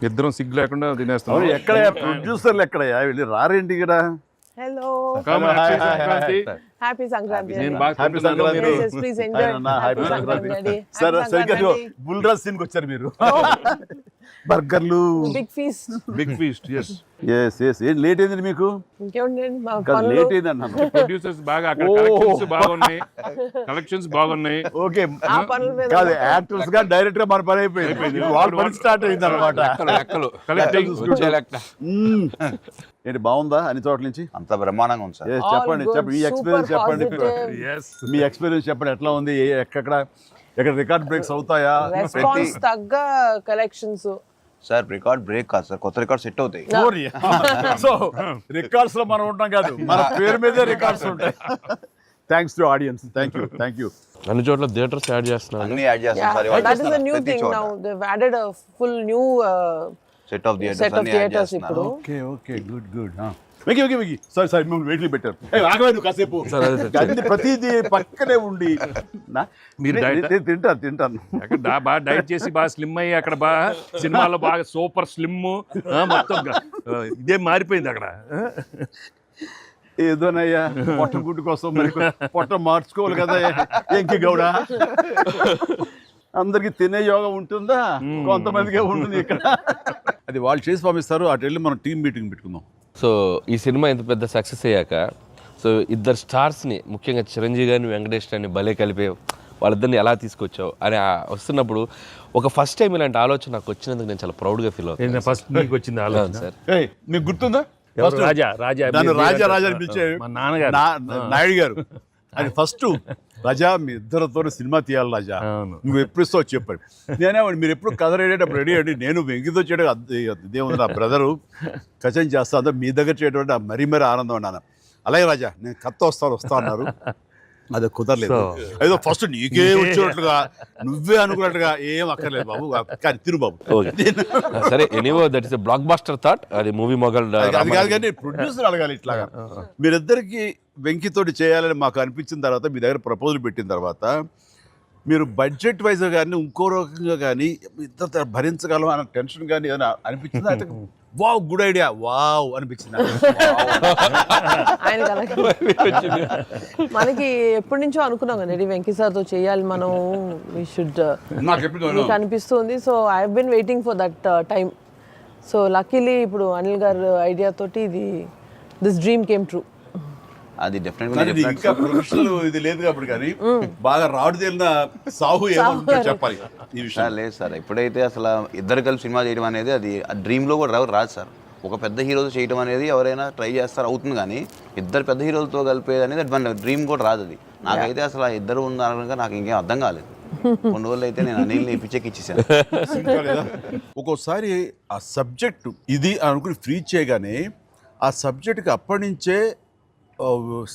ఇద్దరం సిగ్గు లేకుండా తినేస్తాం. ఎక్కడ ప్రొడ్యూసర్లు ఎక్కడయ్యా వెళ్ళి రారేంటి ఇక్కడ? Hello, happy Sankranti. Happy Sankranti. Please enjoy. Happy Sankranti. సరే సరిగ్గా బుల్ డ్రెస్ సీన్కి వచ్చారు మీరు. బర్గర్లు, big feast. Big feast. Yes ఏం లేట్ అయింది మీకు? ఇంకేముందండి మా లేట్ పనులు. అయింది అన్నాను. ప్రొడ్యూసర్స్ బాగా అక్కడ కలెక్షన్స్ బాగున్నాయి, కలెక్షన్స్ బాగున్నాయి. ఓకే ఆ పనుల మీద కాదు, యాక్టర్స్ గా డైరెక్ట్ గా మన పని అయిపోయింది. వాళ్ళ పని స్టార్ట్ అయింది అనమాట. ఏంటి బాగుందా అన్ని చోట్ల నుంచి? అంత బ్రహ్మాండంగా ఉంది సార్. చెప్పండి good, చెప్పండి, మీ ఎక్స్పీరియన్స్ super చెప్పండి. Yes. మీ ఎక్స్పీరియన్స్ చెప్పండి, ఎట్లా ఉంది? ఎక్కడ రికార్డ్ బ్రేక్స్ అవుతాయా? రెస్పాన్స్ తగ్గ కలెక్షన్స్. సార్ రికార్డ్ బ్రేక్ కాదు సార్, కొత్త రికార్డ్ సెట్ అవుతాయి. సో రికార్డ్స్ లో మనం ఉంటాం కాదు, మన పేరు మీదే రికార్డ్స్ ఉంటాయి. Thanks to audience. Thank you. అన్ని చోట్ల థియేటర్స్ యాడ్ చేస్తున్నారు. అన్ని యాడ్ చేస్తాం sir. That is a new thing now. They've added a full new set of set of theatres అన్ని యాడ్ theaters చేస్తున్నారు. ఇప్పుడు. Okay good. వెకి సారీ మిమ్మల్ని వెయిట్లు పెట్టారు. ఆగలేదు నువ్వు కాసేపు. అన్ని ప్రతిదీ పక్కనే ఉండి మీరు తింటాను. అక్కడ బాగా డైట్ చేసి బాగా స్లిమ్ అయ్యి అక్కడ బాగా సినిమాలో బాగా సూపర్ స్లిమ్ మొత్తం ఇదే మారిపోయింది అక్కడ. ఏదోనయ్యా పొట్ట గుడ్డు కోసం మరి పొట్ట మార్చుకోవాలి కదా ఎంకి గౌడ. అందరికి తినే యోగం ఉంటుందా? కొంతమందికే ఉంటుంది ఇక్కడ. అది వాళ్ళు చేసి పంపిస్తారు, అటు వెళ్ళి మనం టీం మీటింగ్ పెట్టుకుందాం. సో ఈ సినిమా ఇంత పెద్ద సక్సెస్ అయ్యాక సో ఇద్దరు స్టార్స్ని, ముఖ్యంగా చిరంజీవి గారిని వెంకటేష్ గారిని భలే కలిపి వాళ్ళిద్దరిని ఎలా తీసుకొచ్చావు అని వస్తున్నప్పుడు ఒక ఫస్ట్ టైం ఇలాంటి ఆలోచన నాకు వచ్చినందుకు నేను చాలా ప్రౌడ్గా ఫీల్ అవుతాను. ఫస్ట్ మీకు వచ్చింది ఆలోచన సార్. మీకు గుర్తుందా? రాజా రాజా అనిపించే మా నాన్నగారు నాయుడు గారు. అది ఫస్ట్ రాజా మీ ఇద్దరితో సినిమా తీయాలి రాజా, నువ్వు ఎప్పుడు ఇస్తావు చెప్పాడు. నేనే మీరు ఎప్పుడు కథ రెడీ రెడీ అండి, నేను వెంకితో చేయడం ఇదేముంది, నా బ్రదరు కచన్ చేస్తా, అంతా మీ దగ్గర చేయడం మరీ ఆనందం అన్నాను. అలాగే రాజా నేను కథ వస్తా అన్నారు. అది కుదరలేదు. ఏదో ఫస్ట్ నీకే వచ్చేటట్లుగా నువ్వే అనుకున్నట్టుగా ఏం అక్కర్లేదు బాబు, కానీ తిరు బాబు. సరే, anyway that is a blockbuster thought. అది మూవీ మొగల్ అది కాదు, కానీ ప్రొడ్యూసర్ అడగాలి ఇట్లాగా. మీరిద్దరికి వెంకితోటి చేయాలని మాకు అనిపించిన తర్వాత, మీ దగ్గర ప్రపోజల్ పెట్టిన తర్వాత, మీరు బడ్జెట్ వైజ్ కానీ ఇంకో రకంగా కానీ ఇద్దరు భరించగలం అన్న టెన్షన్ కానీ ఏదైనా అనిపించిందా? అయితే వావ్ గుడ్ ఐడియా వావ్ అనిపించింది. ఆయన మనకి ఎప్పటి నుంచో అనుకున్నాం కదండి వెంకీ సార్తో చేయాలి మనం, వి షుడ్. మీకు అనిపిస్తుంది. So I have been waiting for that time. So luckily ఇప్పుడు అనిల్ గారు ఐడియా తోటి దిస్ డ్రీమ్ కేమ్ ట్రూ. అది డెఫినెట్గా ఇంకా ప్రొఫెషనల్ ఇది లేదు కాబట్టి, కానీ బాగా రాడు తేలిన సాహు ఏమో చెప్పాలి ఈ విషయం. లేదు సార్, ఎప్పుడైతే అసలు ఇద్దరు కలిసి సినిమా చేయడం అనేది అది డ్రీమ్లో కూడా రాదు సార్. ఒక పెద్ద హీరోతో చేయడం అనేది ఎవరైనా ట్రై చేస్తారు, అవుతుంది, కానీ ఇద్దరు పెద్ద హీరోలతో కలిపేది అనేది మన డ్రీమ్ కూడా రాదు. అది నాకైతే అసలు ఆ ఇద్దరు ఉన్నారనగా నాకు ఇంకేం అర్థం కాలేదు. కొన్ని రోజులు అయితే నేను అనిల్ని ఇచ్చేసాను. ఒక్కోసారి ఆ సబ్జెక్టు ఇది అనుకుని ఫ్రీ చేయగానే ఆ సబ్జెక్ట్కి అప్పటి నుంచే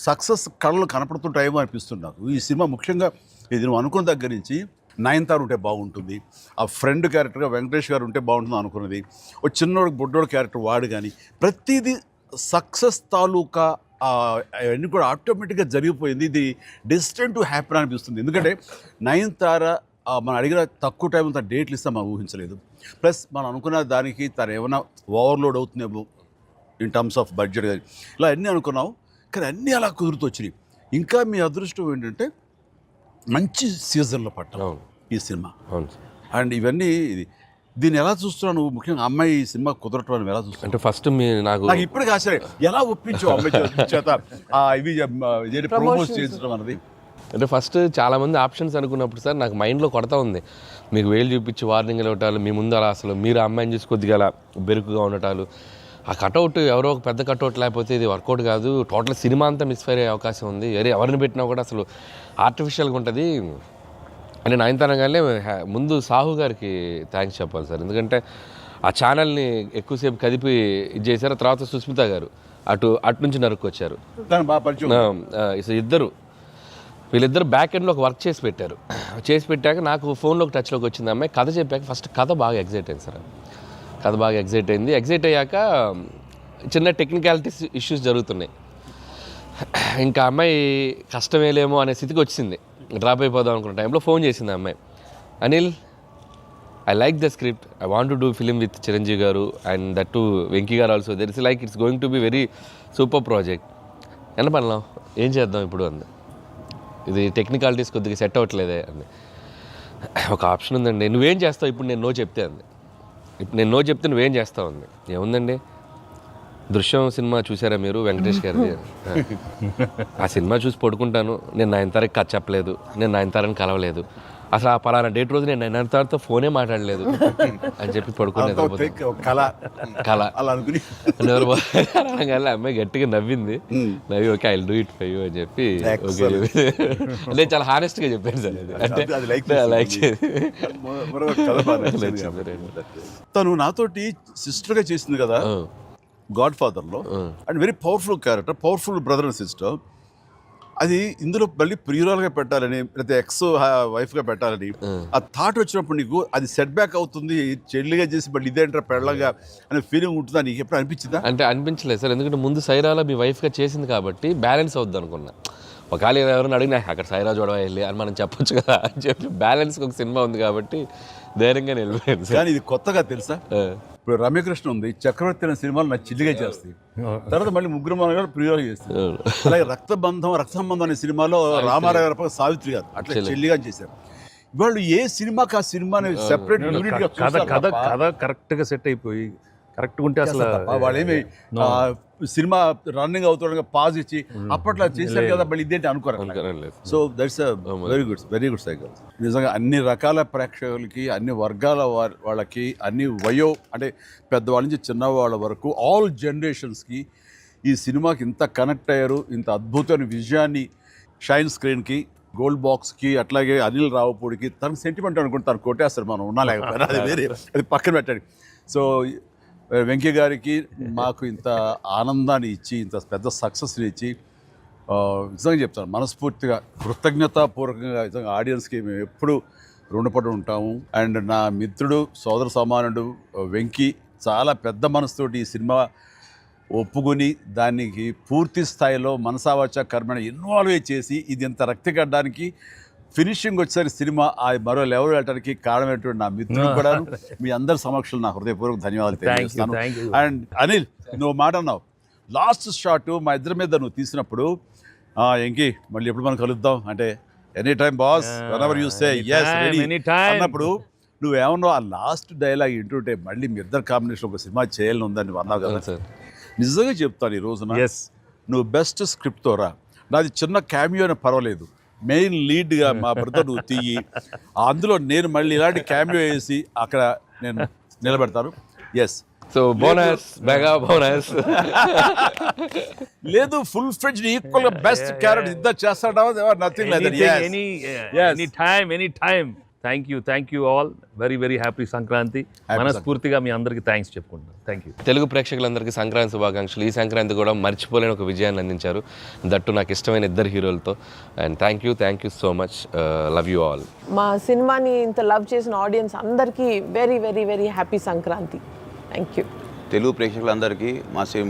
సక్సెస్ కళలు కనపడుతుంటాయేమో అనిపిస్తుంది నాకు. ఈ సినిమా ముఖ్యంగా ఇది నువ్వు అనుకున్న దగ్గర నుంచి నయనతార ఉంటే బాగుంటుంది, ఆ ఫ్రెండ్ క్యారెక్టర్గా వెంకటేష్ గారు ఉంటే బాగుంటుంది అనుకున్నది, ఒక చిన్నోడు బొడ్డోడు క్యారెక్టర్ వాడు, కానీ ప్రతిదీ సక్సెస్ తాలూకా అవన్నీ కూడా ఆటోమేటిక్గా జరిగిపోయింది. ఇది డెస్టిన్ టు హ్యాపీ అనిపిస్తుంది. ఎందుకంటే నయనతార మనం అడిగిన తక్కువ టైం అంత డేట్లు ఇస్తాం మనం ఊహించలేదు. ప్లస్ మనం అనుకున్న దానికి తను ఏమైనా ఓవర్లోడ్ అవుతుందేమో ఇన్ టర్మ్స్ ఆఫ్ బడ్జెట్ కానీ ఇలా అన్నీ అనుకున్నాం, కానీ అన్నీ అలా కుదురుతూ వచ్చినాయి. ఇంకా మీ అదృష్టం ఏంటంటే మంచి సీజన్లో పట్టాం ఈ సినిమా. అండ్ ఇవన్నీ దీన్ని ఎలా చూస్తున్నావు నువ్వు? ముఖ్యంగా అమ్మాయి ఈ సినిమా కుదరటం అని ఎలా చూస్తావు? అంటే ఫస్ట్ నాకు ఇప్పటికీ ఆశ్చర్యం, ఎలా ఒప్పించావు అమ్మాయి చేత ఇవి ప్రమోట్ చేయించడం అన్నది? అంటే ఫస్ట్ చాలామంది ఆప్షన్స్ అనుకున్నప్పుడు సార్ నాకు మైండ్లో కొడతా ఉంది, మీకు వేలు చూపించి వార్నింగ్లు ఇవ్వటాలు, మీ ముందు అలా అసలు మీరు అమ్మాయిని చూసి కొద్దిగా అలా బెరుకుగా ఉండటాలు, ఆ కటౌట్ ఎవరో ఒక పెద్ద కటౌట్ లేకపోతే ఇది వర్కౌట్ కాదు, టోటల్ సినిమా అంతా మిస్ఫైర్ అయ్యే అవకాశం ఉంది, ఎవరిని పెట్టినా కూడా అసలు ఆర్టిఫిషియల్గా ఉంటుంది అని నయనతారగానే ముందు సాహు గారికి థ్యాంక్స్ చెప్పాలి సార్. ఎందుకంటే ఆ ఛానల్ని ఎక్కువసేపు కదిపి ఇది చేశారు. తర్వాత సుస్మిత గారు అటు నుంచి నరుక్కొచ్చారు. వీళ్ళిద్దరు బ్యాక్ ఎండ్లో ఒక వర్క్ చేసి పెట్టాక నాకు ఫోన్లోకి టచ్లోకి వచ్చింది అమ్మాయి. కథ చెప్పాక ఫస్ట్ కథ బాగా ఎగ్జైట్ అయింది సార్. కథ బాగా ఎగ్జైట్ అయ్యాక చిన్న టెక్నికాలిటీస్ ఇష్యూస్ జరుగుతున్నాయి. ఇంకా అమ్మాయి కష్టమేలేమో అనే స్థితికి వచ్చింది. డ్రాప్ అయిపోదాం అనుకున్న టైంలో ఫోన్ చేసింది అమ్మాయి, Anil I like the script. I want to do film with Chiranjeevi garu and that too Venki garu also. There is like it's going to be very super project. ఎంత పడలాం ఏం చేద్దాం ఇప్పుడు అంది. ఇది టెక్నికాలిటీస్ కొద్దిగా సెట్ అవ్వట్లేదే అంది. ఒక ఆప్షన్ ఉందండి, నువ్వేం చేస్తావు ఇప్పుడు నేను నో చెప్తే అంది. ఇప్పుడు నేను నో చెప్తే నువ్వేం చేస్తావు అంది. ఏముందండి, దృశ్యం సినిమా చూసారా మీరు వెంకటేష్ గారిది? ఆ సినిమా చూసి పడుకుంటాను, నేను నయనతారకి కథ చెప్పలేదు, నేను నయనతారని కలవలేదు, అసలు ఆ పలానా డేట్ రోజు నేను నయనతారతో ఫోనే మాట్లాడలేదు అని చెప్పి పడుకునేది. కళ అలా అనుకుని అనగానే అమ్మాయి గట్టిగా నవ్వింది. నవ్వి okay I do it for you అని చెప్పి ఓకే నేను చాలా హానెస్ట్గా చెప్పాను సార్. అది అంటే లైక్ తను నాతోటి సిస్టర్గా చేసింది కదా గాడ్ ఫాదర్లో, and very powerful character, powerful brother and sister. అది ఇందులో మళ్ళీ ప్రియురాలుగా పెట్టాలని లేకపోతే ఎక్స్ వైఫ్గా పెట్టాలని ఆ థాట్ వచ్చినప్పుడు నీకు అది సెట్ బ్యాక్ అవుతుంది, చెల్లిగా చేసి మళ్ళీ ఇదేంటారా పెళ్ళగా అనే ఫీలింగ్ ఉంటుందా నీకు ఎప్పుడు అనిపించిందా? అంటే అనిపించలేదు సార్, ఎందుకంటే ముందు సైరాలో మీ వైఫ్గా చేసింది కాబట్టి బ్యాలెన్స్ అవుద్ది అనుకున్నా. ఒకవేళ ఎవరైనా అడిగినా అక్కడ సైరా చూడవా వెళ్ళి అని మనం చెప్పొచ్చు కదా అని చెప్పి బ్యాలెన్స్కి ఒక సినిమా ఉంది కాబట్టి ధైర్యంగా వెళ్ళిపోయాను సార్. కానీ ఇది కొత్తగా తెలుసా, ఇప్పుడు రమ్యకృష్ణ ఉంది, చక్రవర్తి అనే సినిమాలు నాకు చిల్లిగా చేస్తాయి, తర్వాత మళ్ళీ ముగ్గురు మనగారు ప్రియురాలు చేస్తారు. అలాగే రక్త సంబంధం అనే సినిమాలో రామారావు గారు సావిత్రి గారు అట్లా చెల్లిగా చేశారు. వాళ్ళు ఏ సినిమాకి ఆ సినిమాని సెపరేట్ యూనిట్ గా కథ కరెక్ట్గా సెట్ అయిపోయి కరెక్ట్గా ఉంటే అసలు వాళ్ళేమి సినిమా రన్నింగ్ అవుతుండగా పాజ్ ఇచ్చి అప్పట్లో చేశారు కదా మళ్ళీ ఇదేంటి అనుకోరు. So that's very good cycle. నిజంగా అన్ని రకాల ప్రేక్షకులకి, అన్ని వర్గాల వాళ్ళకి, అన్ని అంటే పెద్దవాళ్ళ నుంచి చిన్నవాళ్ళ వరకు ఆల్ జనరేషన్స్కి ఈ సినిమాకి ఇంత కనెక్ట్ అయ్యారు. ఇంత అద్భుతమైన విజయాన్ని షైన్ స్క్రీన్కి, గోల్డ్ బాక్స్కి, అట్లాగే అనిల్ రావుపూడికి తనకు సెంటిమెంట్ అనుకుంటే తను కొట్టేస్తారు, మనం ఉన్నా లేకపోయినా అది వేరే, అది పక్కన పెట్టండి. సో వెంకీ గారికి మాకు ఇంత ఆనందాన్ని ఇచ్చి, ఇంత పెద్ద సక్సెస్ని ఇచ్చి నిజంగా చెప్తాను మనస్ఫూర్తిగా కృతజ్ఞతాపూర్వకంగా నిజంగా ఆడియన్స్కి మేము ఎప్పుడు రుణపడి ఉంటాము. అండ్ నా మిత్రుడు సోదర సమానుడు వెంకీ చాలా పెద్ద మనసుతోటి ఈ సినిమా ఒప్పుకొని దానికి పూర్తి స్థాయిలో మనసావాచ కర్మని ఇన్వాల్వ్ చేసి ఇది ఇంత రక్తిగడ్డానికి ఫినిషింగ్ వచ్చేసరి సినిమా ఆ మరో లెవెల్ వెళ్ళడానికి కారణమైనటువంటి నా మిత్రుడు కూడా మీ అందరి సమక్షంలో నా హృదయపూర్వక ధన్యవాదాలు తెలియజేస్తాను. అండ్ అనిల్, నువ్వు మాట అన్నావు లాస్ట్ షాట్ మా ఇద్దరి మీద నువ్వు తీసినప్పుడు, ఎంకి మళ్ళీ ఎప్పుడు మనం కలుద్దాం అంటే any time boss, whenever you say yes ready అన్నప్పుడు నువ్వేమన్నావు, ఆ లాస్ట్ డైలాగ్ వింటుంటే మళ్ళీ మీ ఇద్దరు కాంబినేషన్ ఒక సినిమా చేయాలని ఉందని నువ్వు అన్నావు కదా సార్. నిజంగా చెప్తాను, ఈ రోజున నువ్వు బెస్ట్ స్క్రిప్ట్తో రా, నాది చిన్న క్యామియో అని పర్వాలేదు, మెయిన్ లీడ్గా మా బ్రదర్ నువ్వు తీయి, అందులో నేను మళ్ళీ ఇలాంటి క్యామియో వేసి అక్కడ నేను నిలబెడతాను. Yes, so bonus, mega bonus. లేదు ఫుల్ ఫ్లెడ్జ్డ్ ఈక్వల్ గా బెస్ట్ క్యారెక్టర్ ఇద్దరు చేస్తాడా, nothing like that. Any time. Thank you all. Very happy Sankranti. మనస్ఫూర్తిగా మీ అందరికీ థ్యాంక్స్ చెప్పుకుంటున్నాను. Thank you. తెలుగు ప్రేక్షకులందరికీ సంక్రాంతి శుభాకాంక్షలు. ఈ సంక్రాంతి కూడా మర్చిపోలేని ఒక విజయాన్ని అందించారు, దట్టు నాకు ఇష్టమైన ఇద్దరు హీరోలతో. And thank you so much. Love you all. మా సినిమాని ఇంత లవ్ చేసిన ఆడియన్స్ అందరికీ very happy Sankranti. Thank you. Telugu ప్రేక్షకులందరికీ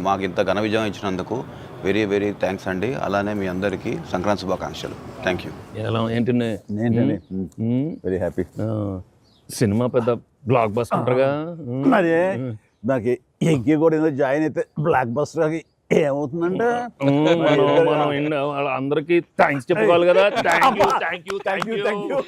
మాకు ఇంత ఘన విజయం ఇచ్చినందుకు వెరీ థ్యాంక్స్ అండి. అలానే మీ అందరికీ సంక్రాంతి శుభాకాంక్షలు. Thank you. ఏంటి వెరీ హ్యాపీ. సినిమా పెద్ద బ్లాక్ బస్టర్గా మరి నాకు ఎంకి కూడా ఏదో జాయిన్ అయితే బ్లాక్ బస్టర్ ఏమవుతుందంటే మనం అందరికీ థ్యాంక్స్ చెప్పుకోవాలి కదా. Thank you.